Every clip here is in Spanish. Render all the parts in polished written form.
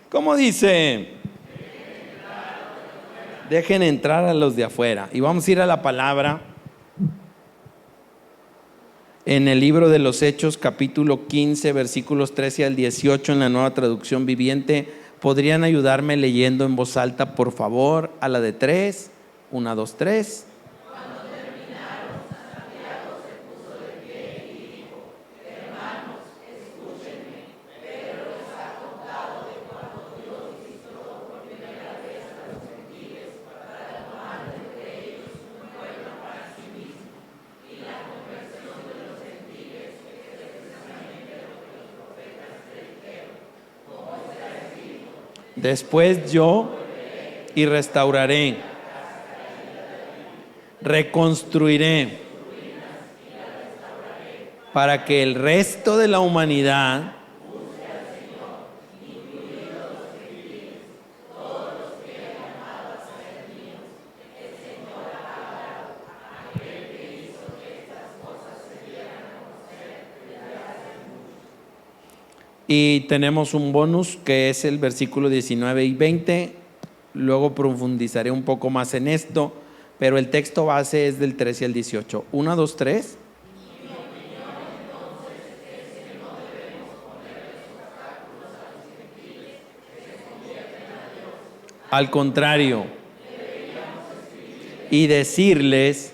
¿Cómo dice? Dejen entrar a los de afuera. Y vamos a ir a la palabra en el libro de los Hechos, capítulo 15, versículos 13 al 18, en la Nueva Traducción Viviente. ¿Podrían ayudarme leyendo en voz alta, por favor, a la de 3? 1, 2, 3. Cuando terminaron, Santiago se puso de pie y dijo: Hermanos, escúchenme. Pedro les ha contado de cuando Dios visitó por primera vez a los gentiles para tomar de entre ellos un pueblo para sí mismo, y la conversión de los gentiles, que es precisamente lo que los profetas predijeron, como está escrito: Después yo y restauraré, reconstruiré, para que el resto de la humanidad y tenemos un bonus que es el versículo 19 y 20. Luego profundizaré un poco más en esto, pero el texto base es del 13 al 18. 1, 2, 3. Al contrario, y decirles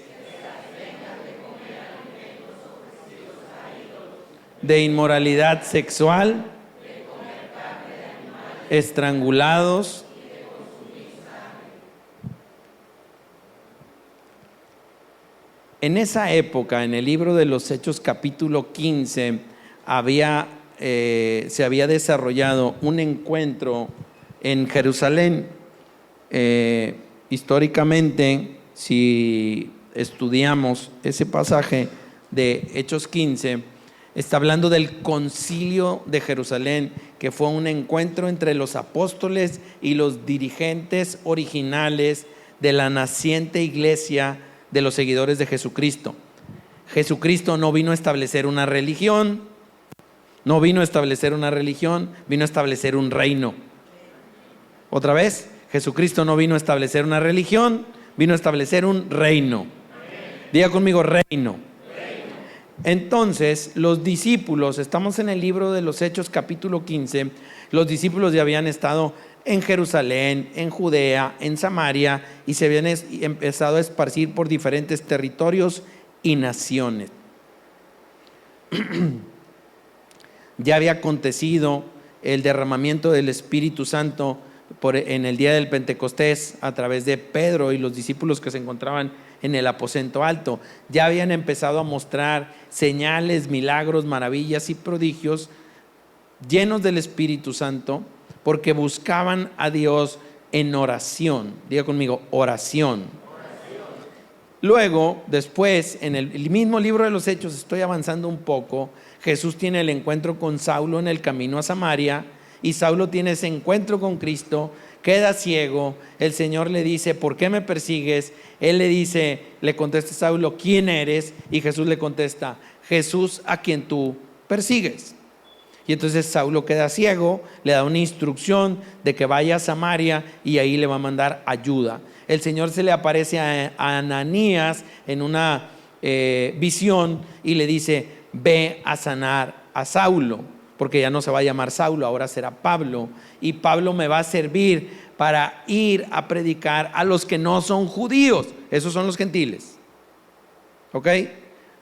de inmoralidad sexual, estrangulados, en esa época, en el libro de los Hechos capítulo 15, se había desarrollado un encuentro en Jerusalén. Históricamente, si estudiamos ese pasaje de Hechos 15, está hablando del concilio de Jerusalén, que fue un encuentro entre los apóstoles y los dirigentes originales de la naciente iglesia de los seguidores de Jesucristo. Jesucristo no vino a establecer una religión, vino a establecer un reino. Otra vez, Jesucristo no vino a establecer una religión, vino a establecer un reino. Diga conmigo, reino. Entonces, los discípulos, estamos en el libro de los Hechos capítulo 15, los discípulos ya habían estado en Jerusalén, en Judea, en Samaria, y se habían empezado a esparcir por diferentes territorios y naciones. Ya había acontecido el derramamiento del Espíritu Santo en el día del Pentecostés a través de Pedro y los discípulos que se encontraban en el aposento alto. Ya habían empezado a mostrar señales, milagros, maravillas y prodigios llenos del Espíritu Santo, porque buscaban a Dios en oración. Diga conmigo, oración. Luego, después, en el mismo libro de los Hechos, estoy avanzando un poco, Jesús tiene el encuentro con Saulo en el camino a Samaria, y Saulo tiene ese encuentro con Cristo, queda ciego. El Señor le dice: ¿por qué me persigues? Él le contesta a Saulo: ¿quién eres? Y Jesús le contesta: Jesús a quien tú persigues. Y entonces Saulo queda ciego, le da una instrucción de que vaya a Samaria y ahí le va a mandar ayuda. El Señor se le aparece a Ananías en una visión y le dice: ve a sanar a Saulo, porque ya no se va a llamar Saulo, ahora será Pablo, y Pablo me va a servir para ir a predicar a los que no son judíos. Esos son los gentiles, ¿ok?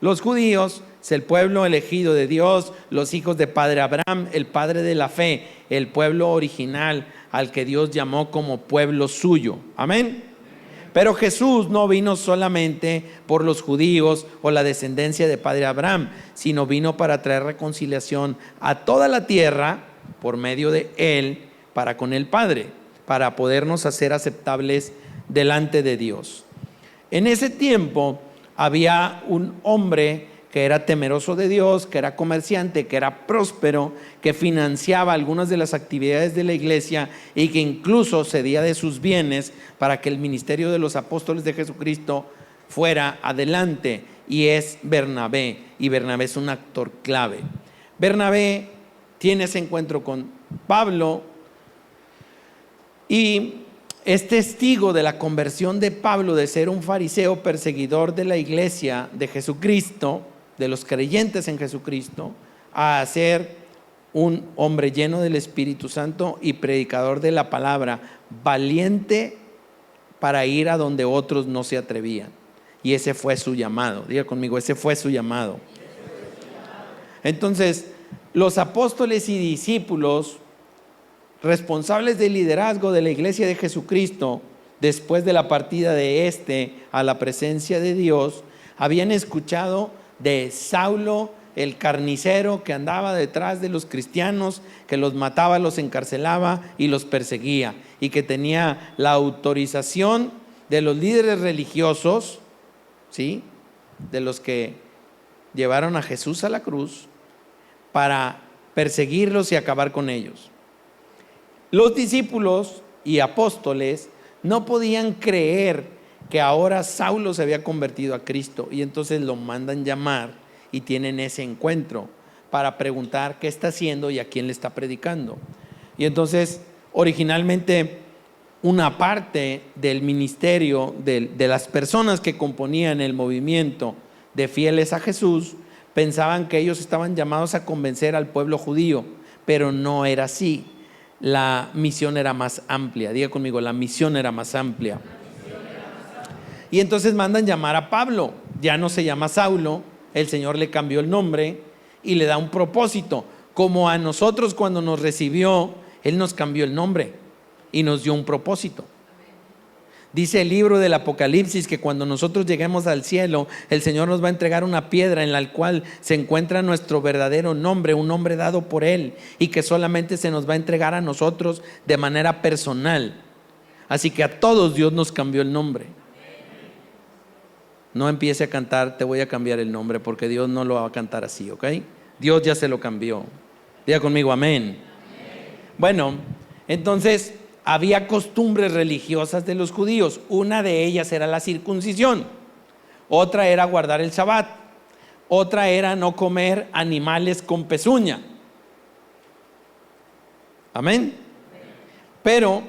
Los judíos es el pueblo elegido de Dios, los hijos de padre Abraham, el padre de la fe, el pueblo original al que Dios llamó como pueblo suyo. Amén. Pero Jesús no vino solamente por los judíos o la descendencia de padre Abraham, sino vino para traer reconciliación a toda la tierra por medio de Él para con el Padre, para podernos hacer aceptables delante de Dios. En ese tiempo había un hombre que era temeroso de Dios, que era comerciante, que era próspero, que financiaba algunas de las actividades de la iglesia y que incluso cedía de sus bienes para que el ministerio de los apóstoles de Jesucristo fuera adelante, y es Bernabé. Y Bernabé es un actor clave. Bernabé tiene ese encuentro con Pablo, y es testigo de la conversión de Pablo de ser un fariseo perseguidor de la iglesia de Jesucristo, de los creyentes en Jesucristo, a ser un hombre lleno del Espíritu Santo y predicador de la palabra, valiente para ir a donde otros no se atrevían. Y ese fue su llamado. Diga conmigo, ese fue su llamado. Entonces, los apóstoles y discípulos responsables del liderazgo de la iglesia de Jesucristo, después de la partida de a la presencia de Dios, habían escuchado de Saulo, el carnicero que andaba detrás de los cristianos, que los mataba, los encarcelaba y los perseguía, y que tenía la autorización de los líderes religiosos, ¿sí?, de los que llevaron a Jesús a la cruz, para perseguirlos y acabar con ellos. Los discípulos y apóstoles no podían creer que ahora Saulo se había convertido a Cristo, y entonces lo mandan llamar y tienen ese encuentro para preguntar qué está haciendo y a quién le está predicando. Y entonces, originalmente, una parte del ministerio de las personas que componían el movimiento de fieles a Jesús pensaban que ellos estaban llamados a convencer al pueblo judío, pero no era así. La misión era más amplia. Diga conmigo, la misión era más amplia. Y entonces mandan llamar a Pablo. Ya no se llama Saulo, el Señor le cambió el nombre y le da un propósito. Como a nosotros cuando nos recibió, Él nos cambió el nombre y nos dio un propósito. Dice el libro del Apocalipsis que cuando nosotros lleguemos al cielo, el Señor nos va a entregar una piedra en la cual se encuentra nuestro verdadero nombre, un nombre dado por Él, y que solamente se nos va a entregar a nosotros de manera personal. Así que a todos Dios nos cambió el nombre. No empiece a cantar, te voy a cambiar el nombre, porque Dios no lo va a cantar así, ¿ok? Dios ya se lo cambió. Diga conmigo, amén. Bueno, entonces había costumbres religiosas de los judíos. Una de ellas era la circuncisión, otra era guardar el Sabbat, otra era no comer animales con pezuña. Amén. Pero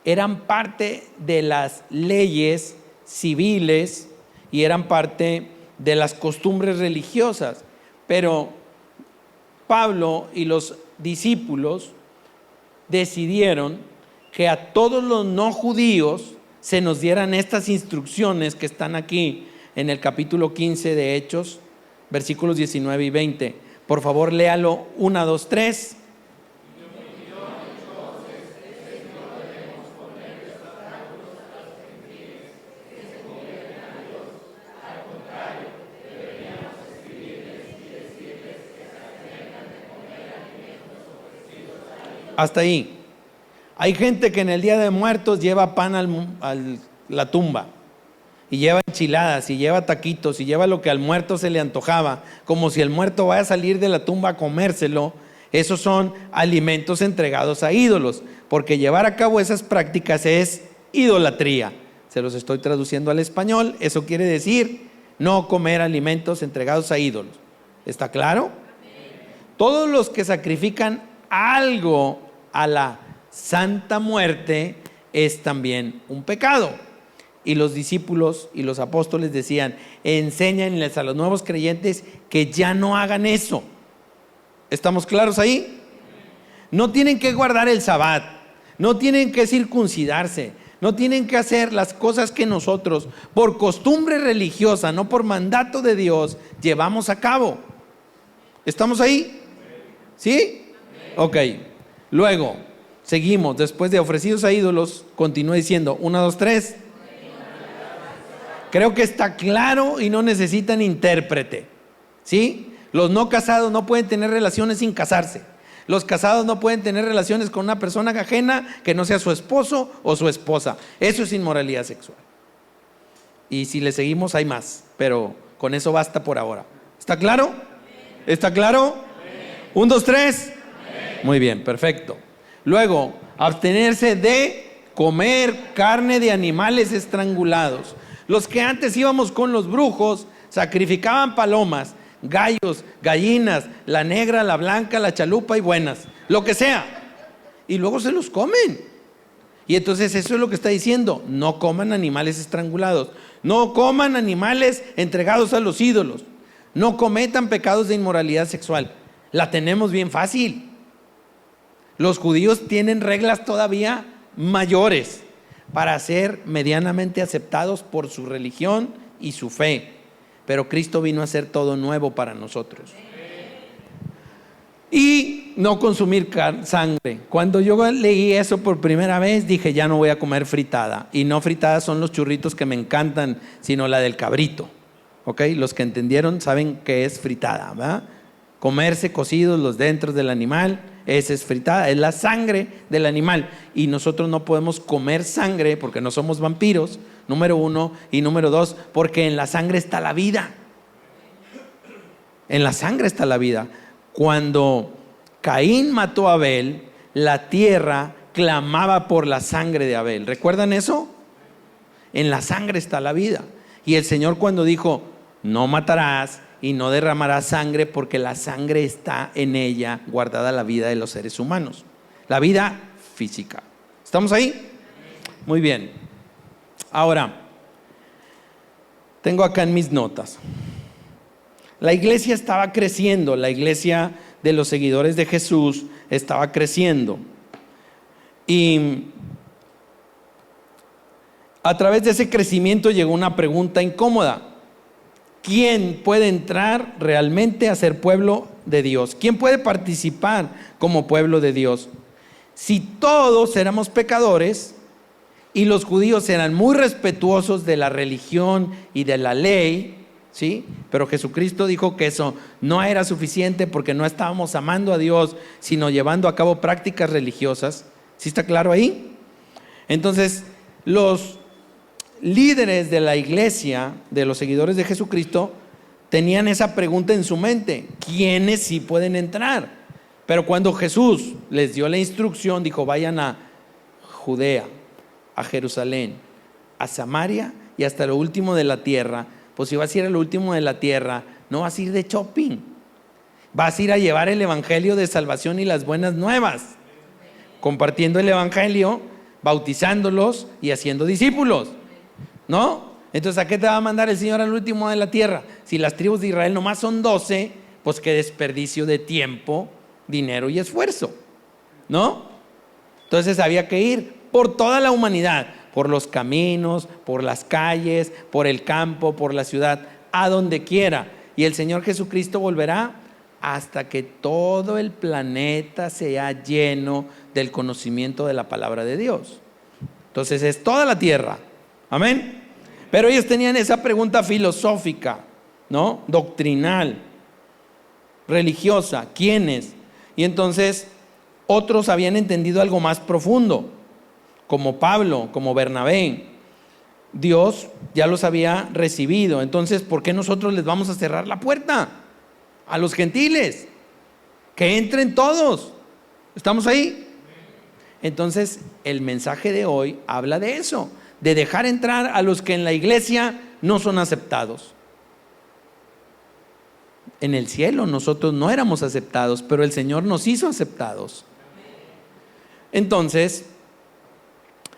eran parte de las leyes civiles y eran parte de las costumbres religiosas. Pero Pablo y los discípulos decidieron que a todos los no judíos se nos dieran estas instrucciones que están aquí en el capítulo 15 de Hechos, versículos 19 y 20. Por favor, léalo, 1, 2, 3. Hasta ahí. Hay gente que en el Día de Muertos lleva pan a la tumba, y lleva enchiladas, y lleva taquitos, y lleva lo que al muerto se le antojaba, como si el muerto vaya a salir de la tumba a comérselo. Esos son alimentos entregados a ídolos, porque llevar a cabo esas prácticas es idolatría. Se los estoy traduciendo al español. Eso quiere decir no comer alimentos entregados a ídolos. ¿Está claro? Todos los que sacrifican algo a la santa muerte es también un pecado. Y los discípulos y los apóstoles decían: enséñenles a los nuevos creyentes que ya no hagan eso. ¿Estamos claros ahí? No tienen que guardar el Sabbat, no tienen que circuncidarse, no tienen que hacer las cosas que nosotros, por costumbre religiosa, no por mandato de Dios, llevamos a cabo. ¿Estamos ahí? ¿Sí? Ok. Luego seguimos, después de ofrecidos a ídolos, continúa diciendo, 1, 2, 3. Creo que está claro y no necesitan intérprete. ¿Sí? Los no casados no pueden tener relaciones sin casarse. Los casados no pueden tener relaciones con una persona ajena que no sea su esposo o su esposa. Eso es inmoralidad sexual. Y si le seguimos hay más, pero con eso basta por ahora. ¿Está claro? ¿Está claro? 1, 2, 3. Muy bien, perfecto. Luego, abstenerse de comer carne de animales estrangulados. Los que antes íbamos con los brujos sacrificaban palomas, gallos, gallinas, la negra, la blanca, la chalupa y buenas, lo que sea. y luego se los comen. Y entonces eso es lo que está diciendo: no coman animales estrangulados, no coman animales entregados a los ídolos, no cometan pecados de inmoralidad sexual. La tenemos bien fácil. Los judíos tienen reglas todavía mayores para ser medianamente aceptados por su religión y su fe, pero Cristo vino a hacer todo nuevo para nosotros. Y no consumir sangre. Cuando yo leí eso por primera vez, dije: ya no voy a comer fritada. Y no fritada son los churritos que me encantan, sino la del cabrito. ¿Ok? Los que entendieron saben qué es fritada, ¿verdad? Comerse cocidos los dentros del animal, esa es fritada, es la sangre del animal. Y nosotros no podemos comer sangre porque no somos vampiros, número uno. Y número dos, porque en la sangre está la vida. En la sangre está la vida. Cuando Caín mató a Abel, la tierra clamaba por la sangre de Abel. ¿Recuerdan eso? En la sangre está la vida. Y el Señor, cuando dijo: no matarás y no derramarás sangre, porque la sangre está en ella guardada la vida de los seres humanos, la vida física. ¿Estamos ahí? Muy bien. Ahora, tengo acá en mis notas: la iglesia estaba creciendo, la iglesia de los seguidores de Jesús estaba creciendo. Y a través de ese crecimiento llegó una pregunta incómoda: ¿quién puede entrar realmente a ser pueblo de Dios? ¿Quién puede participar como pueblo de Dios? Si todos éramos pecadores y los judíos eran muy respetuosos de la religión y de la ley, ¿sí? Pero Jesucristo dijo que eso no era suficiente, porque no estábamos amando a Dios, sino llevando a cabo prácticas religiosas. ¿Sí está claro ahí? Entonces, los líderes de la iglesia, de los seguidores de Jesucristo, tenían esa pregunta en su mente: ¿quiénes sí pueden entrar? Pero cuando Jesús les dio la instrucción, dijo: vayan a Judea, a Jerusalén, a Samaria y hasta lo último de la tierra. Pues si vas a ir a lo último de la tierra, no vas a ir de shopping, vas a ir a llevar el evangelio de salvación y las buenas nuevas, compartiendo el evangelio, bautizándolos y haciendo discípulos, ¿no? Entonces, ¿a qué te va a mandar el Señor al último de la tierra? Si las tribus de Israel nomás son 12, pues qué desperdicio de tiempo, dinero y esfuerzo, ¿no? Entonces había que ir por toda la humanidad, por los caminos, por las calles, por el campo, por la ciudad, a donde quiera. Y el Señor Jesucristo volverá hasta que todo el planeta sea lleno del conocimiento de la palabra de Dios. Entonces es toda la tierra. Amén. Pero ellos tenían esa pregunta filosófica, ¿no? Doctrinal, religiosa: ¿quiénes? Y entonces otros habían entendido algo más profundo, como Pablo, como Bernabé. Dios ya los había recibido. Entonces, ¿por qué nosotros les vamos a cerrar la puerta a los gentiles? Que entren todos. ¿Estamos ahí? Entonces, el mensaje de hoy habla de eso, de dejar entrar a los que en la iglesia no son aceptados. En el cielo nosotros no éramos aceptados, pero el Señor nos hizo aceptados. Entonces,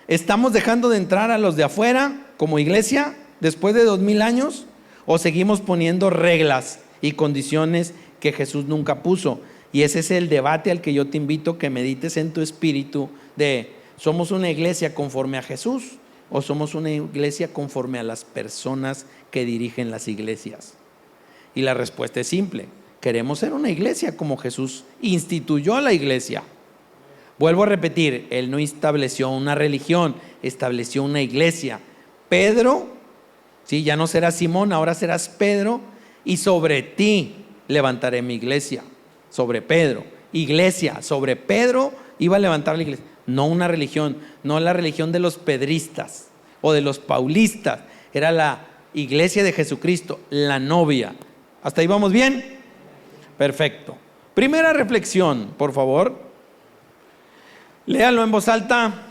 ¿estamos dejando de entrar a los de afuera como iglesia después de 2000 años? ¿O seguimos poniendo reglas y condiciones que Jesús nunca puso? Y ese es el debate al que yo te invito, que medites en tu espíritu: de ¿somos una iglesia conforme a Jesús o somos una iglesia conforme a las personas que dirigen las iglesias? Y la respuesta es simple: queremos ser una iglesia como Jesús instituyó la iglesia. Vuelvo a repetir: Él no estableció una religión, estableció una iglesia. Pedro, ¿sí? Ya no serás Simón, ahora serás Pedro, y sobre ti levantaré mi iglesia. Sobre Pedro, iglesia, sobre Pedro iba a levantar la iglesia. No una religión, no la religión de los pedristas o de los paulistas, era la iglesia de Jesucristo, la novia. ¿Hasta ahí vamos bien? Perfecto. Primera reflexión, por favor. Léalo en voz alta.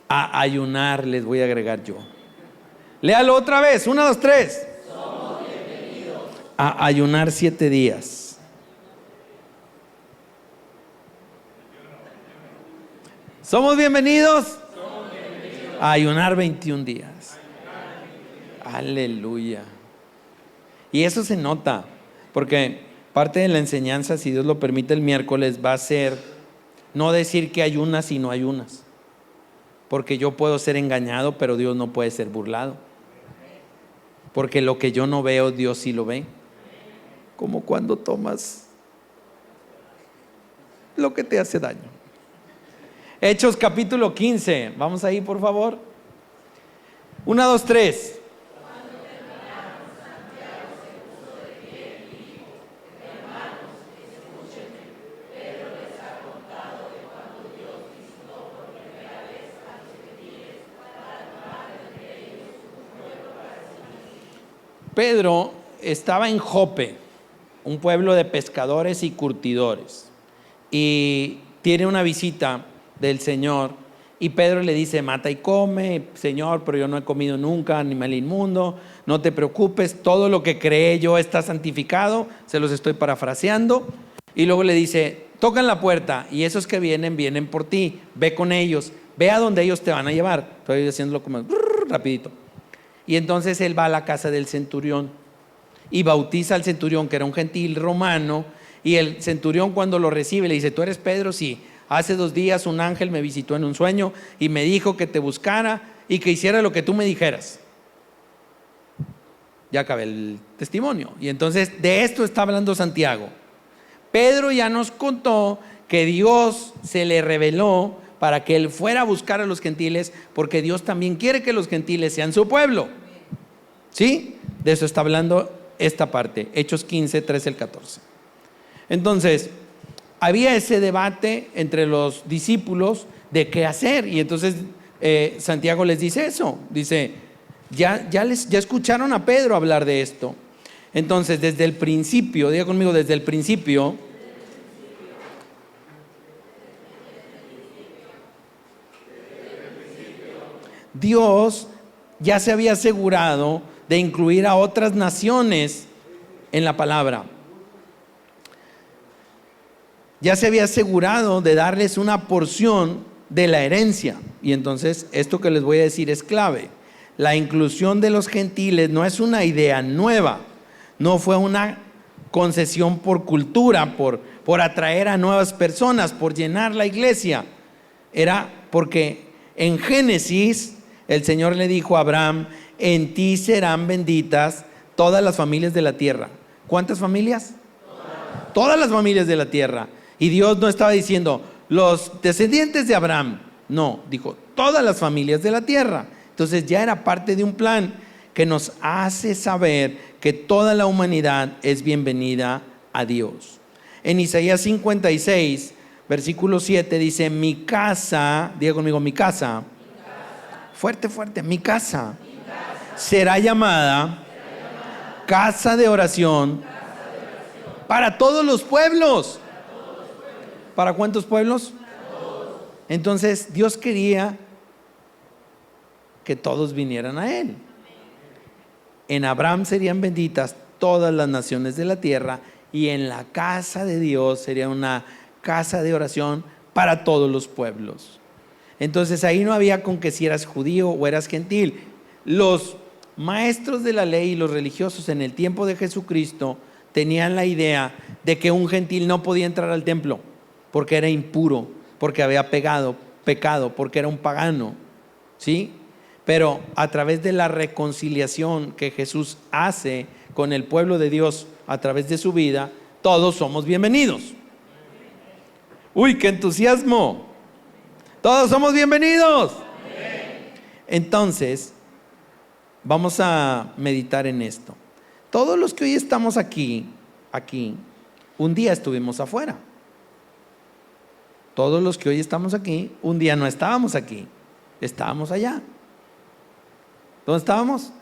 A ayunar les voy a agregar yo. Léalo otra vez, 1, 2, 3. A ayunar 7 días. ¿Somos bienvenidos? A ayunar 21 días. Aleluya. Y eso se nota, porque parte de la enseñanza, si Dios lo permite, el miércoles va a ser no decir que ayunas y no ayunas, porque yo puedo ser engañado, pero Dios no puede ser burlado, porque lo que yo no veo, Dios sí lo ve. Como cuando tomas lo que te hace daño. Hechos capítulo 15, vamos ahí por favor. 1, 2, 3. Pedro estaba en Jope, un pueblo de pescadores y curtidores, y tiene una visita del Señor, y Pedro le dice: mata y come, Señor, pero yo no he comido nunca animal inmundo, no te preocupes, todo lo que creé yo está santificado. Se los estoy parafraseando. Y luego le dice: tocan la puerta y esos que vienen por ti, ve con ellos, ve a donde ellos te van a llevar. Estoy haciéndolo como rapidito. Y entonces él va a la casa del centurión y bautiza al centurión, que era un gentil romano, y el centurión, cuando lo recibe, le dice: ¿tú eres Pedro? Sí. Hace 2 días un ángel me visitó en un sueño y me dijo que te buscara y que hiciera lo que tú me dijeras. Ya acabé el testimonio. Y entonces de esto está hablando Santiago. Pedro ya nos contó que Dios se le reveló para que él fuera a buscar a los gentiles, porque Dios también quiere que los gentiles sean su pueblo. ¿Sí? De eso está hablando esta parte, Hechos 15, 13 al 14. Entonces, había ese debate entre los discípulos de qué hacer, y entonces Santiago les dice eso, dice: ya escucharon a Pedro hablar de esto. Entonces, desde el principio, diga conmigo, desde el principio, Dios ya se había asegurado de incluir a otras naciones en la palabra. Ya se había asegurado de darles una porción de la herencia. Y entonces esto que les voy a decir es clave. La inclusión de los gentiles no es una idea nueva, no fue una concesión por cultura, por atraer a nuevas personas, por llenar la iglesia. Era porque en Génesis el Señor le dijo a Abraham: en ti serán benditas todas las familias de la tierra. ¿Cuántas familias? Todas las familias de la tierra. Y Dios no estaba diciendo los descendientes de Abraham, no, dijo todas las familias de la tierra. Entonces ya era parte de un plan que nos hace saber que toda la humanidad es bienvenida a Dios. En Isaías 56, versículo 7 dice: mi casa, diga conmigo, mi casa, fuerte, mi casa será llamada casa de oración para todos los pueblos. ¿Para cuántos pueblos? Entonces Dios quería que todos vinieran a Él. En Abraham serían benditas todas las naciones de la tierra, y en la casa de Dios sería una casa de oración para todos los pueblos. Entonces ahí no había con que si eras judío o eras gentil. Los maestros de la ley y los religiosos en el tiempo de Jesucristo tenían la idea de que un gentil no podía entrar al templo porque era impuro, porque había pecado, porque era un pagano, ¿sí? Pero a través de la reconciliación que Jesús hace con el pueblo de Dios a través de su vida, todos somos bienvenidos. ¡Uy, qué entusiasmo! Todos somos bienvenidos. Entonces, vamos a meditar en esto. Todos los que hoy estamos aquí, un día estuvimos afuera. Todos los que hoy estamos aquí, un día no estábamos aquí, estábamos allá. ¿Dónde estábamos?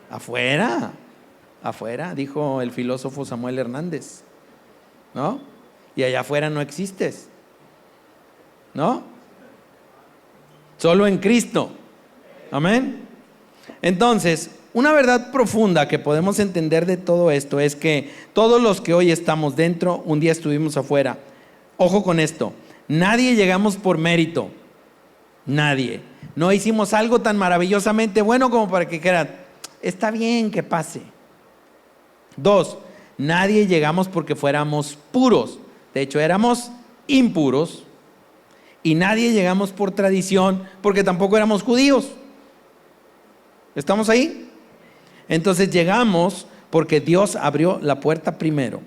Afuera, dijo el filósofo Samuel Hernández, ¿no? Y allá afuera no existes, ¿no? Solo en Cristo. Amén. Entonces, una verdad profunda que podemos entender de todo esto es que todos los que hoy estamos dentro, un día estuvimos afuera. Ojo con esto: Nadie llegamos por mérito. Nadie. No hicimos algo tan maravillosamente bueno como para que quieran, está bien que pase. 2, nadie llegamos porque fuéramos puros. De hecho, éramos impuros. Y nadie llegamos por tradición porque tampoco éramos judíos. ¿Estamos ahí? Entonces llegamos porque Dios abrió la puerta primero.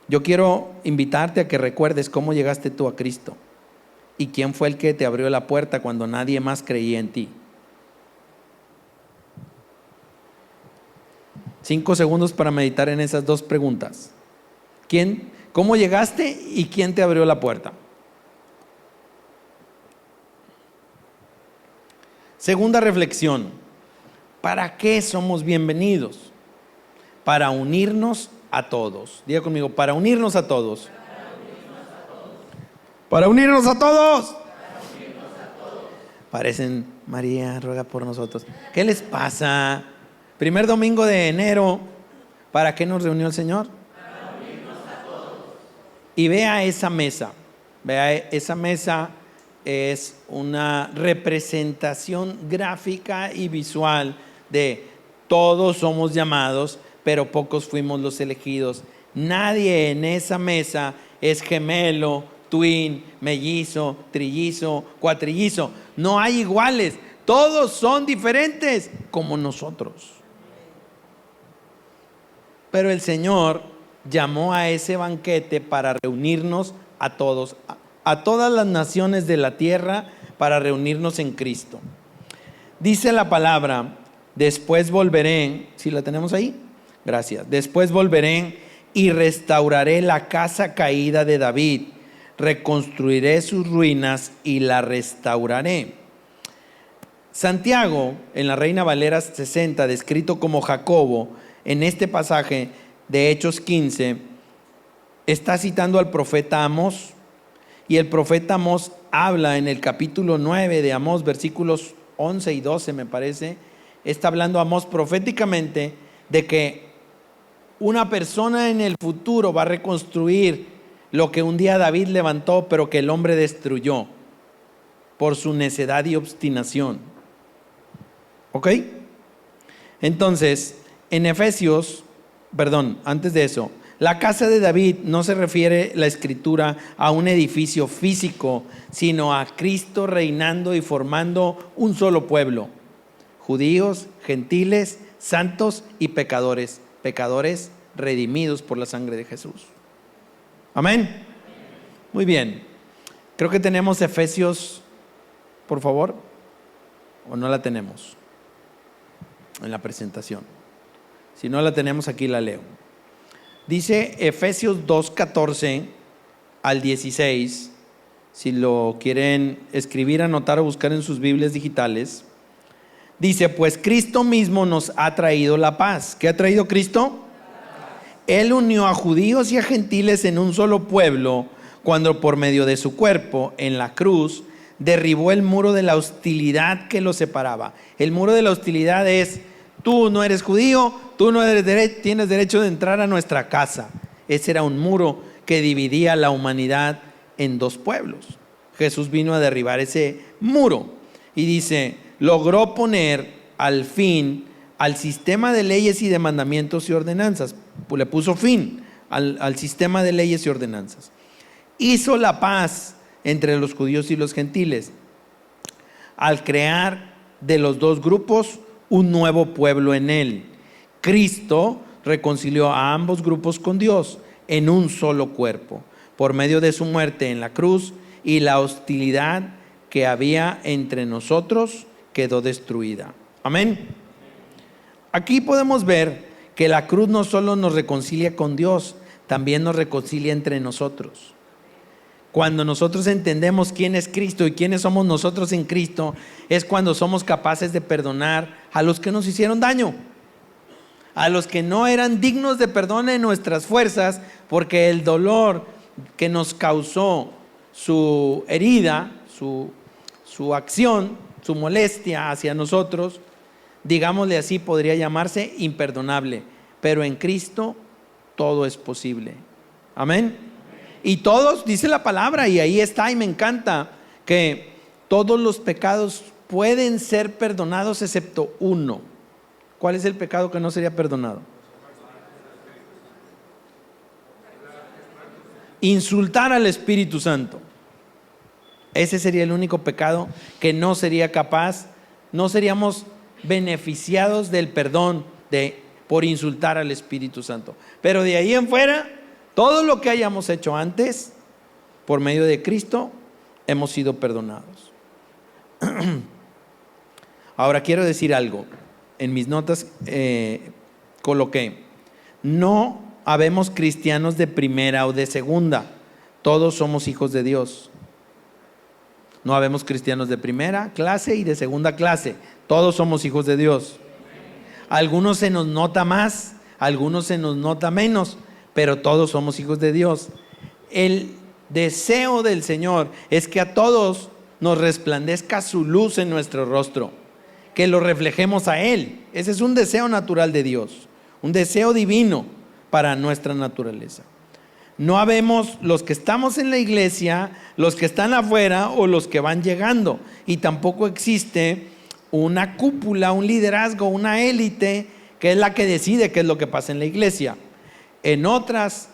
Yo quiero invitarte a que recuerdes cómo llegaste tú a Cristo y quién fue el que te abrió la puerta cuando nadie más creía en ti. 5 segundos para meditar en esas dos preguntas. ¿Cómo llegaste y quién te abrió la puerta? Segunda reflexión. ¿Para qué somos bienvenidos? Para unirnos a todos. Diga conmigo, para unirnos a todos. Para unirnos a todos. Parecen, María, ruega por nosotros. ¿Qué les pasa? Primer domingo de enero, ¿para qué nos reunió el Señor? Para unirnos a todos. Y vea esa mesa. Vea, esa mesa es una representación gráfica y visual de todos somos llamados, pero pocos fuimos los elegidos. Nadie en esa mesa es gemelo, twin, mellizo, trillizo, cuatrillizo. No hay iguales. Todos son diferentes como nosotros. Pero el Señor llamó a ese banquete para reunirnos a todos, a todas las naciones de la tierra, para reunirnos en Cristo. Dice la palabra, después volveré, ¿sí la tenemos ahí? Gracias. Después volveré y restauraré la casa caída de David, reconstruiré sus ruinas y la restauraré. Santiago, en la Reina Valera 60, descrito como Jacobo, en este pasaje de Hechos 15, está citando al profeta Amós. Y el profeta Amós habla en el capítulo 9 de Amós, versículos 11 y 12 me parece. Está hablando Amós proféticamente de que una persona en el futuro va a reconstruir lo que un día David levantó, pero que el hombre destruyó por su necedad y obstinación. ¿Ok? Entonces, en Efesios, antes de eso, la casa de David no se refiere la escritura a un edificio físico, sino a Cristo reinando y formando un solo pueblo. Judíos, gentiles, santos y pecadores. Pecadores redimidos por la sangre de Jesús. Amén. Muy bien. Creo que tenemos Efesios, por favor. ¿O no la tenemos en la presentación? Si no la tenemos, aquí la leo. Dice Efesios 2:14 al 16. Si lo quieren escribir, anotar o buscar en sus Biblias digitales. Dice, pues Cristo mismo nos ha traído la paz. ¿Qué ha traído Cristo? Él unió a judíos y a gentiles en un solo pueblo, cuando por medio de su cuerpo, en la cruz, derribó el muro de la hostilidad que los separaba. El muro de la hostilidad es, tú no eres judío, tú no tienes derecho de entrar a nuestra casa. Ese era un muro que dividía la humanidad en dos pueblos. Jesús vino a derribar ese muro y dice, logró poner al fin al sistema de leyes y de mandamientos y ordenanzas. Le puso fin al sistema de leyes y ordenanzas. Hizo la paz entre los judíos y los gentiles al crear de los dos grupos un nuevo pueblo en él. Cristo reconcilió a ambos grupos con Dios en un solo cuerpo, por medio de su muerte en la cruz, y la hostilidad que había entre nosotros quedó destruida. Amén. Aquí podemos ver que la cruz no solo nos reconcilia con Dios, también nos reconcilia entre nosotros. Cuando nosotros entendemos quién es Cristo y quiénes somos nosotros en Cristo, es cuando somos capaces de perdonar a los que nos hicieron daño, a los que no eran dignos de perdón en nuestras fuerzas, porque el dolor que nos causó su herida, su acción, su molestia hacia nosotros, digámosle así, podría llamarse imperdonable, pero en Cristo todo es posible. Amén. Y todos, dice la palabra, y ahí está, y me encanta, que todos los pecados pueden ser perdonados excepto uno. ¿Cuál es el pecado que no sería perdonado? Insultar al Espíritu Santo. Ese sería el único pecado que no sería capaz, no seríamos beneficiados del perdón por insultar al Espíritu Santo. Pero de ahí en fuera, todo lo que hayamos hecho antes, por medio de Cristo, hemos sido perdonados. Ahora quiero decir algo. En mis notas coloqué: no habemos cristianos de primera o de segunda, todos somos hijos de Dios. No habemos cristianos de primera clase y de segunda clase, todos somos hijos de Dios. Algunos se nos nota más, algunos se nos nota menos, pero todos somos hijos de Dios. El deseo del Señor es que a todos nos resplandezca su luz en nuestro rostro, que lo reflejemos a Él. Ese es un deseo natural de Dios, un deseo divino para nuestra naturaleza. No habemos los que estamos en la iglesia, los que están afuera o los que van llegando. Y tampoco existe una cúpula, un liderazgo, una élite que es la que decide qué es lo que pasa en la iglesia. En otras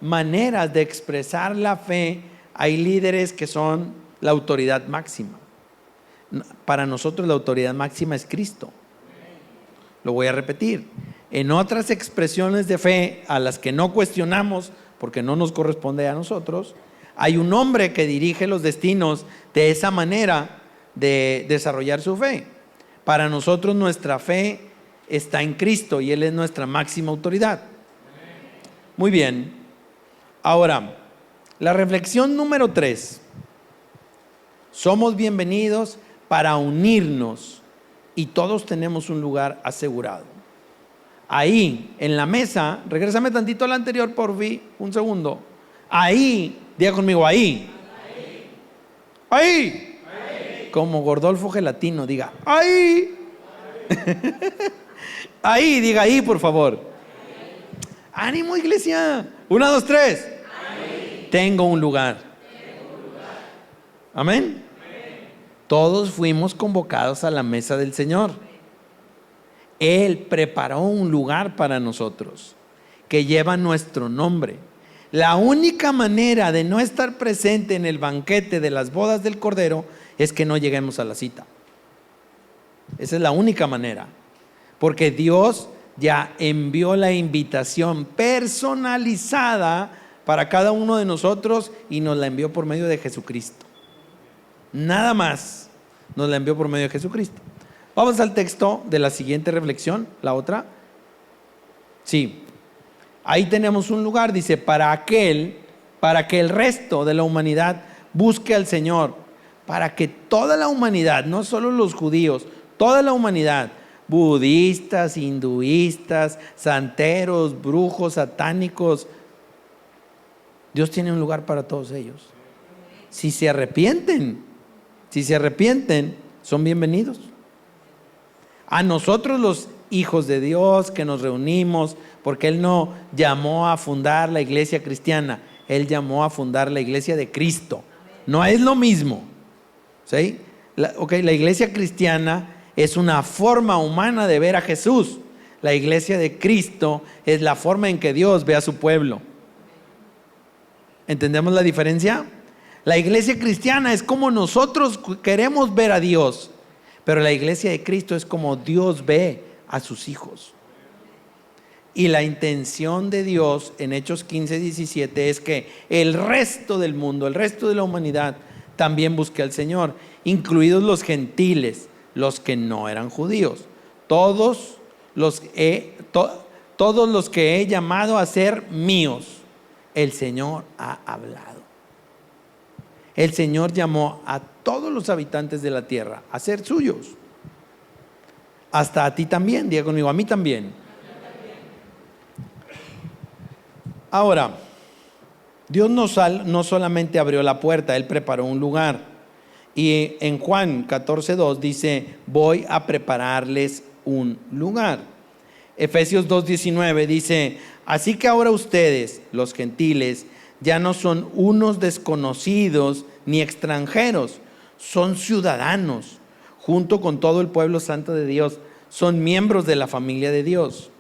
maneras de expresar la fe, hay líderes que son la autoridad máxima. Para nosotros la autoridad máxima es Cristo. Lo voy a repetir. En otras expresiones de fe a las que no cuestionamos porque no nos corresponde a nosotros, hay un hombre que dirige los destinos de esa manera de desarrollar su fe. Para nosotros nuestra fe está en Cristo y Él es nuestra máxima autoridad. Muy bien. Ahora, la reflexión número 3. Somos bienvenidos para unirnos y todos tenemos un lugar asegurado. Ahí, en la mesa, regrésame tantito a la anterior, porfi, un segundo. Ahí, diga conmigo, ahí. Ahí. Como Gordolfo Gelatino, diga, ahí. Ahí, diga ahí, por favor. Ánimo, iglesia. 1, 2, 3. Tengo un lugar. Amén. Todos fuimos convocados a la mesa del Señor. Él preparó un lugar para nosotros que lleva nuestro nombre. La única manera de no estar presente en el banquete de las bodas del Cordero es que no lleguemos a la cita. Esa es la única manera, porque Dios ya envió la invitación personalizada para cada uno de nosotros y nos la envió por medio de Jesucristo. Nada más nos la envió por medio de Jesucristo. Vamos al texto de la siguiente reflexión, la otra. Sí, ahí tenemos un lugar, dice, para que el resto de la humanidad busque al Señor, para que toda la humanidad, no solo los judíos, toda la humanidad, budistas, hinduistas, santeros, brujos, satánicos, Dios tiene un lugar para todos ellos. Si se arrepienten, son bienvenidos. A nosotros los hijos de Dios que nos reunimos, porque Él no llamó a fundar la iglesia cristiana, Él llamó a fundar la iglesia de Cristo. No es lo mismo, ¿sí? La iglesia cristiana es una forma humana de ver a Jesús. La iglesia de Cristo es la forma en que Dios ve a su pueblo. ¿Entendemos la diferencia? La iglesia cristiana es como nosotros queremos ver a Dios, pero la iglesia de Cristo es como Dios ve a sus hijos. Y la intención de Dios en Hechos 15:17 es que el resto del mundo, el resto de la humanidad también busque al Señor, incluidos los gentiles, los que no eran judíos. Todos los que he llamado a ser míos, el Señor ha hablado. El Señor llamó a todos los habitantes de la tierra a ser suyos. Hasta a ti también, diga conmigo, a mí también. Ahora, Dios no solamente abrió la puerta, Él preparó un lugar. Y en Juan 14:2 dice, voy a prepararles un lugar. Efesios 2:19 dice: así que ahora ustedes, los gentiles, ya no son unos desconocidos ni extranjeros, son ciudadanos, junto con todo el pueblo santo de Dios, son miembros de la familia de Dios.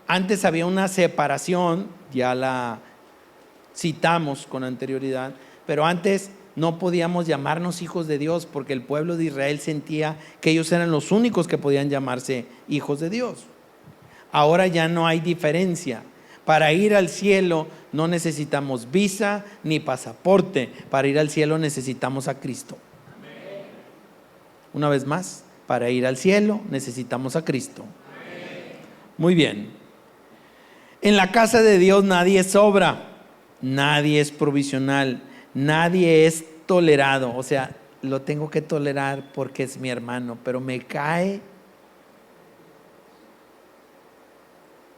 Antes había una separación, ya la citamos con anterioridad, pero antes no podíamos llamarnos hijos de Dios porque el pueblo de Israel sentía que ellos eran los únicos que podían llamarse hijos de Dios. Ahora ya no hay diferencia. Para ir al cielo no necesitamos visa ni pasaporte. Para ir al cielo necesitamos a Cristo. Amén. Una vez más, para ir al cielo necesitamos a Cristo. Amén. Muy bien. En la casa de Dios nadie sobra, nadie es provisional, nadie es tolerado. O sea, lo tengo que tolerar porque es mi hermano, pero me cae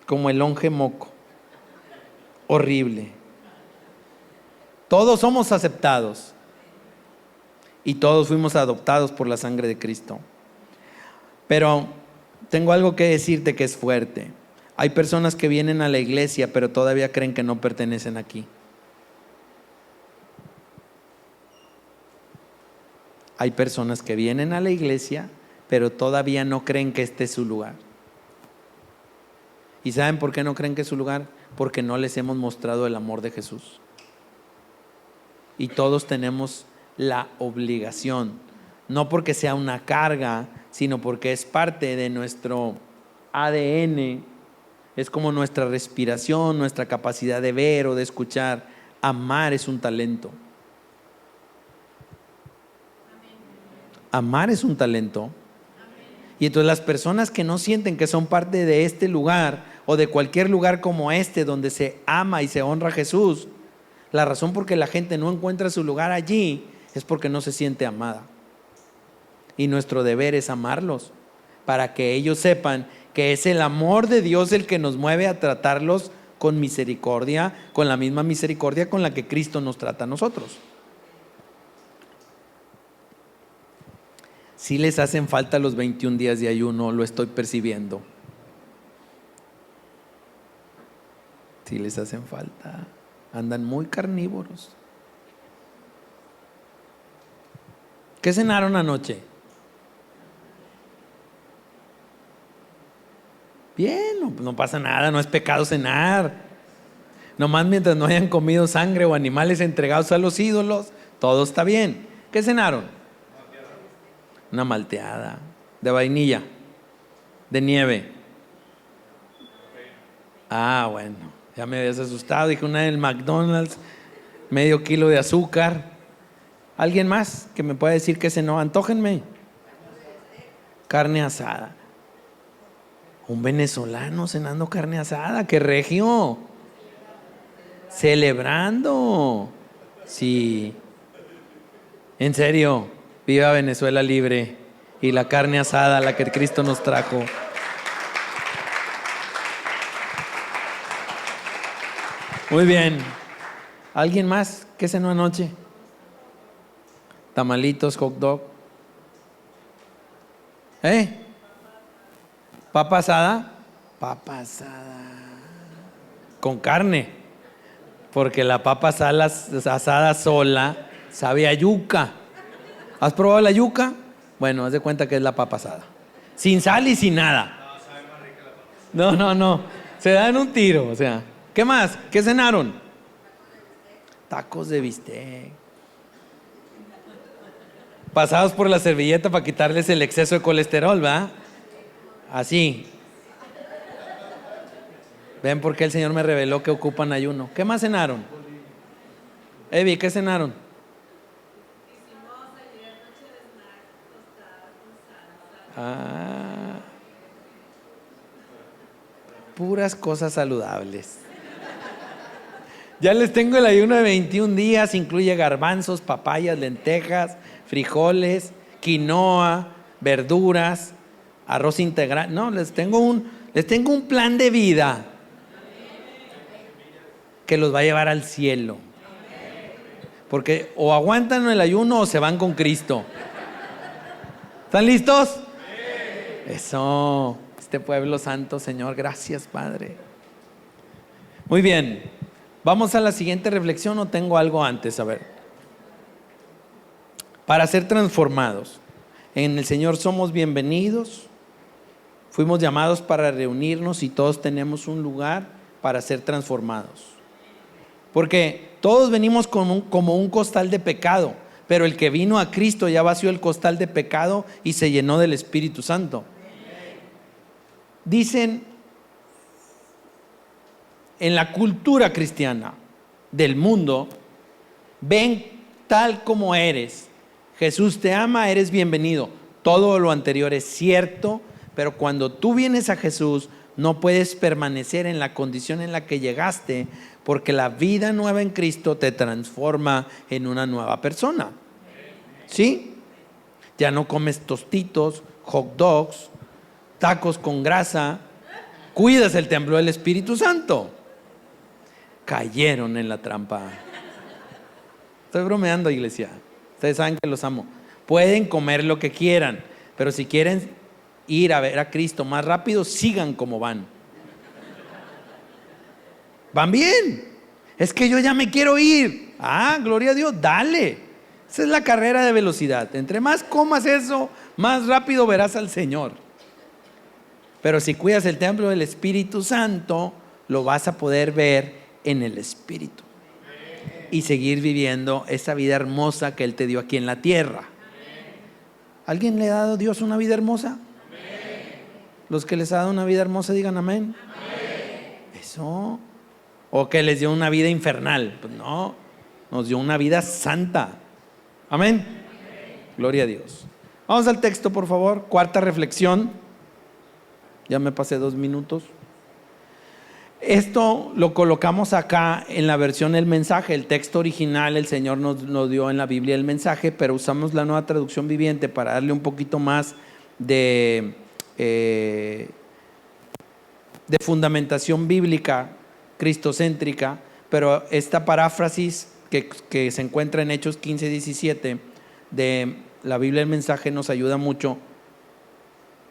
como el lonje moco. Horrible. Todos somos aceptados y todos fuimos adoptados por la sangre de Cristo. Pero tengo algo que decirte que es fuerte. Hay personas que vienen a la iglesia pero todavía creen que no pertenecen aquí. Hay personas que vienen a la iglesia pero todavía no creen que este es su lugar. ¿Y saben por qué no creen que es su lugar? Porque no les hemos mostrado el amor de Jesús. Y todos tenemos la obligación, no porque sea una carga, sino porque es parte de nuestro ADN, es como nuestra respiración, nuestra capacidad de ver o de escuchar. Amar es un talento. Amar es un talento. Y entonces las personas que no sienten que son parte de este lugar o de cualquier lugar como este donde se ama y se honra a Jesús, la razón por que la gente no encuentra su lugar allí es porque no se siente amada. Y nuestro deber es amarlos para que ellos sepan que es el amor de Dios el que nos mueve a tratarlos con misericordia, con la misma misericordia con la que Cristo nos trata a nosotros. Si les hacen falta los 21 días de ayuno, lo estoy percibiendo. Si les hacen falta, andan muy carnívoros. ¿Qué cenaron anoche? Bien, no pasa nada, no es pecado cenar. Nomás mientras no hayan comido sangre o animales entregados a los ídolos, todo está bien. ¿Qué cenaron? Una malteada de vainilla, de nieve. Ah, bueno, ya me habías asustado. Dije una del McDonald's, medio kilo de azúcar. ¿Alguien más que me pueda decir qué cenó? Antójenme. Carne asada. Un venezolano cenando carne asada, qué regio. Celebrando. Sí. En serio. Viva Venezuela libre y la carne asada, la que Cristo nos trajo. Muy bien. ¿Alguien más? ¿Qué cenó anoche? Tamalitos, hot dog. ¿Papa asada? Papa asada. Con carne. Porque la papa asada sola sabe a yuca. ¿Has probado la yuca? Bueno, haz de cuenta que es la papa asada. Sin sal y sin nada. No. Se dan un tiro, o sea. ¿Qué más? ¿Qué cenaron? Tacos de bistec. Pasados por la servilleta para quitarles el exceso de colesterol, ¿verdad? Así. ¿Ven por qué el Señor me reveló que ocupan ayuno? ¿Qué más cenaron? Evi, ¿qué cenaron? Puras cosas saludables. Ya les tengo el ayuno de 21 días, incluye garbanzos, papayas, lentejas, frijoles, quinoa, verduras, arroz integral. No, les tengo un plan de vida que los va a llevar al cielo. Porque o aguantan el ayuno o se van con Cristo. ¿Están listos? Eso. este pueblo santo, Señor. Gracias, Padre. Muy bien, vamos a la siguiente reflexión, o tengo algo antes. A ver, para ser transformados en el Señor somos bienvenidos. Fuimos llamados para reunirnos y todos tenemos un lugar para ser transformados. Porque todos venimos como un costal de pecado, pero el que vino a Cristo ya vació el costal de pecado y se llenó del Espíritu Santo. Dicen en la cultura cristiana del mundo, ven tal como eres. Jesús te ama, eres bienvenido. Todo lo anterior es cierto, pero cuando tú vienes a Jesús, no puedes permanecer en la condición en la que llegaste, porque la vida nueva en Cristo te transforma en una nueva persona. ¿Sí? Ya no comes tostitos, hot dogs, tacos con grasa. Cuidas el templo del Espíritu Santo. Cayeron en la trampa. Estoy bromeando, iglesia. Ustedes saben que los amo. Pueden comer lo que quieran, pero si quieren ir a ver a Cristo más rápido, sigan como van. Van bien. Es que yo ya me quiero ir. Ah, gloria a Dios, dale. Esa es la carrera de velocidad. Entre más comas eso, más rápido verás al Señor. Pero si cuidas el templo del Espíritu Santo, lo vas a poder ver en el Espíritu y seguir viviendo esa vida hermosa que Él te dio aquí en la tierra. ¿Alguien le ha dado a Dios una vida hermosa? Los que les ha dado una vida hermosa digan amén. Eso. O que les dio una vida infernal. Pues no, nos dio una vida santa. Amén. Gloria a Dios. Vamos al texto, por favor. Cuarta reflexión. Ya me pasé 2 minutos. Esto lo colocamos acá en la versión del mensaje. El texto original el Señor nos dio en la Biblia el mensaje, pero usamos la Nueva Traducción Viviente para darle un poquito más de fundamentación bíblica, cristocéntrica. Pero esta paráfrasis que se encuentra en Hechos 15:17 de la Biblia del mensaje nos ayuda mucho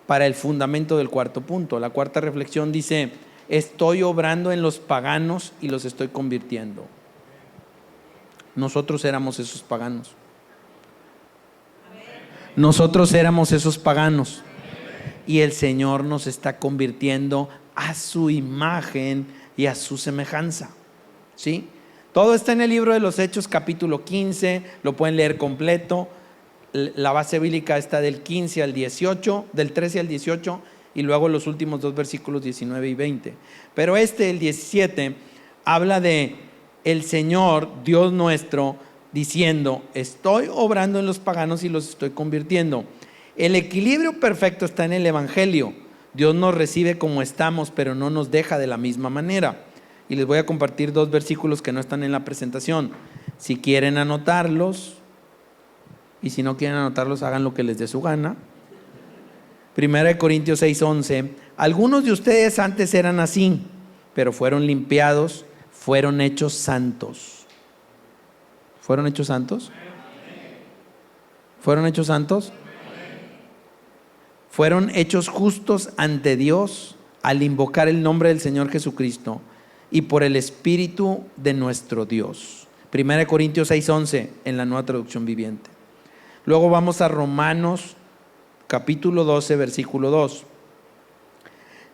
para el fundamento del cuarto punto. La cuarta reflexión dice: estoy obrando en los paganos y los estoy convirtiendo. Nosotros éramos esos paganos. Nosotros éramos esos paganos. Y el Señor nos está convirtiendo a su imagen y a su semejanza. ¿Sí? Todo está en el libro de los Hechos, capítulo 15. Lo pueden leer completo. La base bíblica está del 15 al 18, del 13 al 18. Y luego los últimos 2 versículos 19 y 20. Pero el 17, habla de el Señor, Dios nuestro, diciendo: estoy obrando en los paganos y los estoy convirtiendo. El equilibrio perfecto está en el Evangelio. Dios nos recibe como estamos, pero no nos deja de la misma manera. Y les voy a compartir 2 versículos que no están en la presentación. Si quieren anotarlos, y si no quieren anotarlos, hagan lo que les dé su gana. 1 Corintios 6:11. Algunos de ustedes antes eran así, pero fueron limpiados, fueron hechos santos. ¿Fueron hechos santos? ¿Fueron hechos santos? Fueron hechos justos ante Dios al invocar el nombre del Señor Jesucristo y por el Espíritu de nuestro Dios. 1 Corintios 6:11 en la Nueva Traducción Viviente. Luego vamos a Romanos capítulo 12, versículo 2.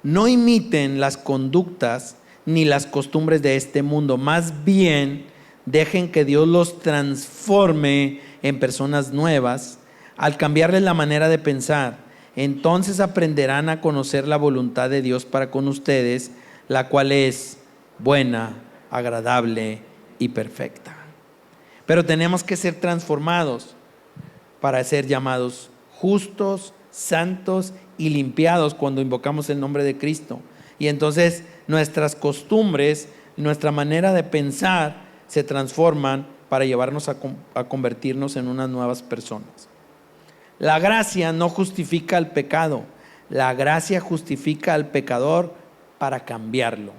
No imiten las conductas ni las costumbres de este mundo, más bien dejen que Dios los transforme en personas nuevas al cambiarles la manera de pensar. Entonces aprenderán a conocer la voluntad de Dios para con ustedes, la cual es buena, agradable y perfecta. Pero tenemos que ser transformados para ser llamados justos, santos y limpiados cuando invocamos el nombre de Cristo. Y entonces nuestras costumbres, nuestra manera de pensar se transforman para llevarnos a convertirnos en unas nuevas personas. La gracia no justifica el pecado. La gracia justifica al pecador para cambiarlo.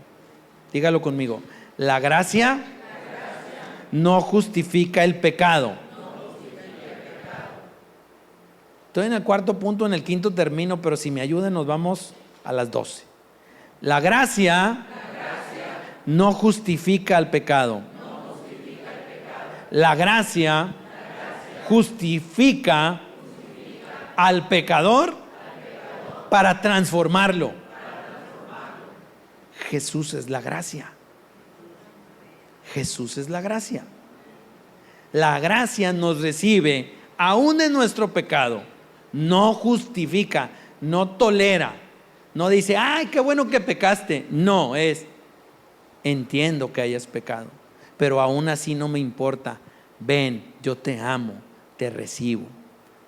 Dígalo conmigo. La gracia no justifica el pecado. Estoy en el cuarto punto, en el quinto termino, pero si me ayudan nos vamos a las 12. La gracia no justifica el pecado. La gracia justifica al pecador para transformarlo. Jesús es la gracia. Jesús es la gracia. La gracia nos recibe aún en nuestro pecado. No justifica, no tolera, no dice, ay, qué bueno que pecaste. No, entiendo que hayas pecado, pero aún así no me importa. Ven, yo te amo, te recibo.